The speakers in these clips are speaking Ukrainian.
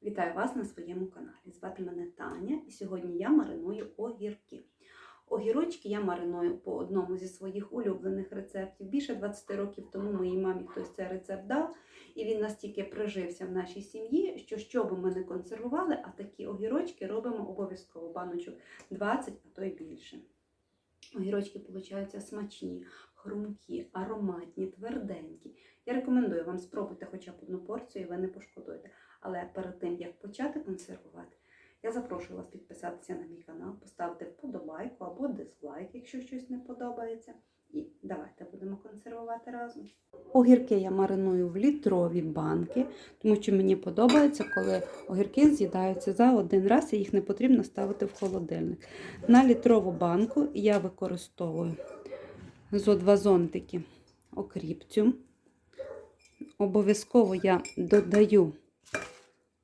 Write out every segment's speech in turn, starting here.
Вітаю вас на своєму каналі. Звати мене Таня і сьогодні я мариную огірки. Огірочки я мариную по одному зі своїх улюблених рецептів. Більше 20 років тому моїй мамі хтось цей рецепт дав, і він настільки прижився в нашій сім'ї, що би ми не консервували, а такі огірочки робимо обов'язково баночок 20, а то й більше. Огірочки получаються смачні, хрумкі, ароматні, тверденькі. Я рекомендую вам спробуйте хоча б одну порцію, і ви не пошкодуєте. Але перед тим, як почати консервувати, я запрошую вас підписатися на мій канал, поставити вподобайку або дизлайк, якщо щось не подобається. І давайте будемо консервувати разом. Огірки я мариную в літрові банки, тому що мені подобається, коли огірки з'їдаються за один раз і їх не потрібно ставити в холодильник. На літрову банку я використовую зо 2 зонтики окріпцю. Обов'язково я додаю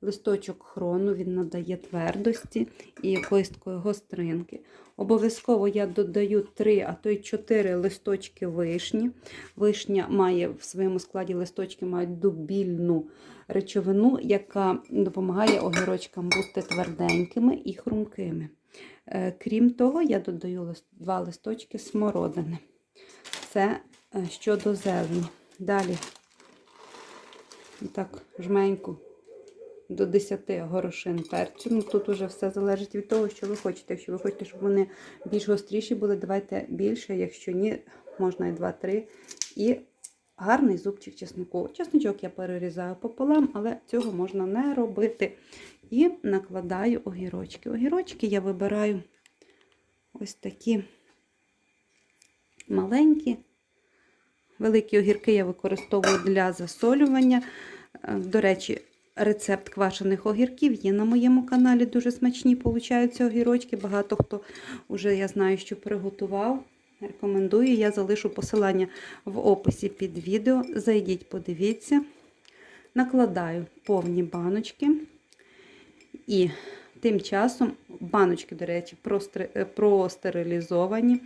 листочок хрону, він надає твердості і якоїсь такої гостринки. Обов'язково я додаю 3, а то й 4 листочки вишні. Вишня має в своєму складі, листочки мають дубільну речовину, яка допомагає огірочкам бути тверденькими і хрумкими. Крім того, я додаю 2 листочки смородини. Це щодо зелені. Далі так жменьку до 10 горошин перцю. Ну, тут уже все залежить від того, що ви хочете. Якщо ви хочете, щоб вони більш гостріші були, давайте більше. Якщо ні, можна і 2-3. І гарний зубчик чеснику. Чесничок я перерізаю пополам, але цього можна не робити. І накладаю огірочки. Огірочки я вибираю ось такі маленькі. Великі огірки я використовую для засолювання. До речі, рецепт квашених огірків є на моєму каналі. Дуже смачні получаються огірочки. Багато хто вже, я знаю, що приготував. Рекомендую. Я залишу посилання в описі під відео. Зайдіть, подивіться. Накладаю повні баночки. І тим часом, баночки, до речі, простерилізовані.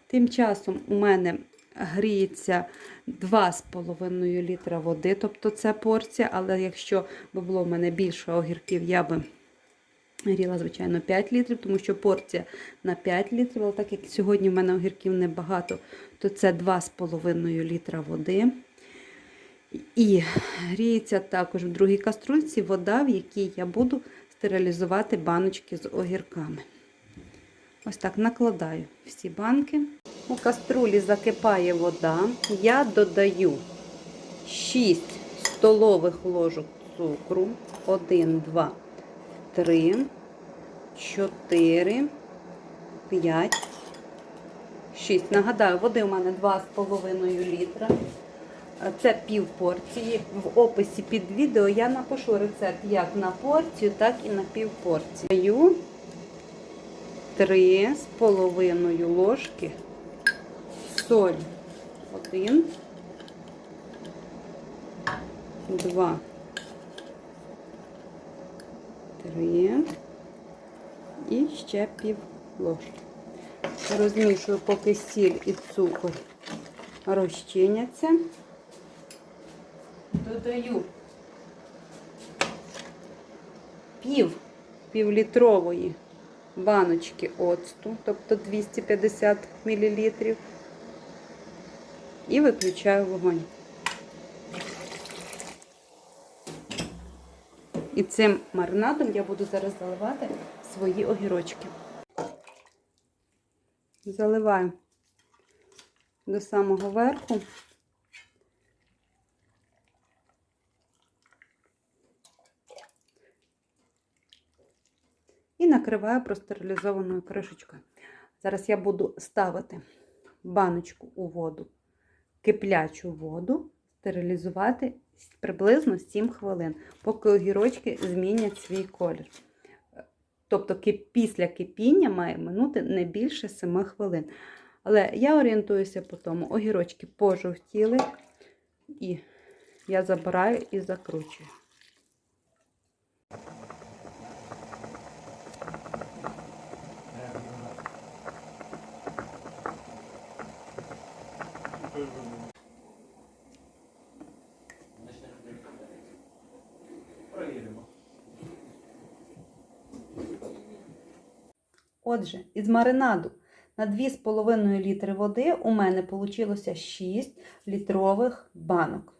Тим часом у мене гріється 2,5 літра води, тобто це порція, але якщо б було в мене більше огірків, я би гріла, звичайно, 5 літрів, тому що порція на 5 літрів, але так як сьогодні в мене огірків небагато, то це 2,5 літра води. І гріється також в другій каструльці вода, в якій я буду стерилізувати баночки з огірками. Ось так накладаю всі банки. У каструлі закипає вода. Я додаю 6 столових ложок цукру. 1, 2, 3, 4, 5, 6. Нагадаю, води у мене 2,5 літра. Це пів порції. В описі під відео я напишу рецепт як на порцію, так і на пів порції. Даю 3,5 ложки солі. 1, 2, 3 і ще пів ложки. Розмішую, поки сіль і цукор розчиняться. Додаю півлітрової баночки оцту, тобто 250 мл. І виключаю вогонь. І цим маринадом я буду зараз заливати свої огірочки. Заливаю до самого верху. І накриваю простерилізованою кришечкою. Зараз я буду ставити баночку у воду, киплячу воду, стерилізувати приблизно 7 хвилин, поки огірочки змінять свій колір. Тобто після кипіння має минути не більше 7 хвилин. Але я орієнтуюся по тому, огірочки пожовтіли, і я забираю і закручую. Проїдемо. Отже, із маринаду на 2,5 літри води у мене вийшло 6 літрових банок.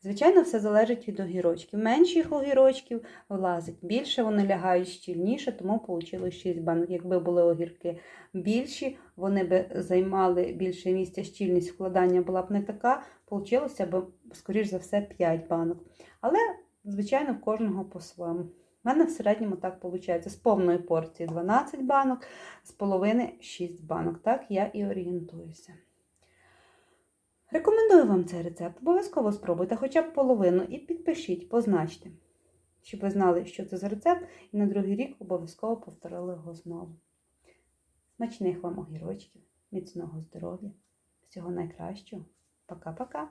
Звичайно, все залежить від огірочків. Менших огірочків влазить більше, вони лягають щільніше, тому вийшло 6 банок. Якби були огірки більші, вони б займали більше місця, щільність вкладання була б не така, вийшло б, скоріш за все, 5 банок. Але, звичайно, в кожного по-своєму. У мене в середньому так виходить. З повної порції 12 банок, з половини 6 банок. Так я і орієнтуюся. Рекомендую вам цей рецепт. Обов'язково спробуйте хоча б половину і підпишіть, позначте, щоб ви знали, що це за рецепт, і на другий рік обов'язково повторили його знову. Смачних вам огірочків, міцного здоров'я, всього найкращого. Пока-пока!